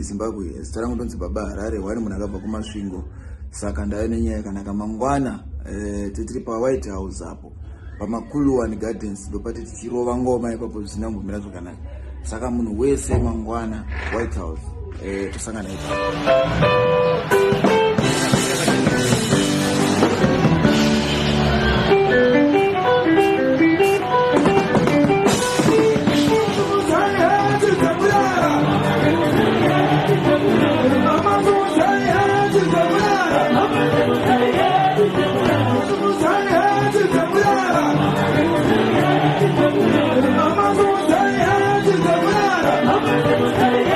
Zimbabwe zitara kundonzi baba Harare wari munhu akabva kumasvingo, saka ndave nenyaya yakanaka. Mangwana titiri paWhite House apo paMakuluwani Gardens ndopati tichirova ngoma ipapo zvisina kumbomira zvakanaka, saka munhu wese mangwana White House tosangana ipapo. Hey!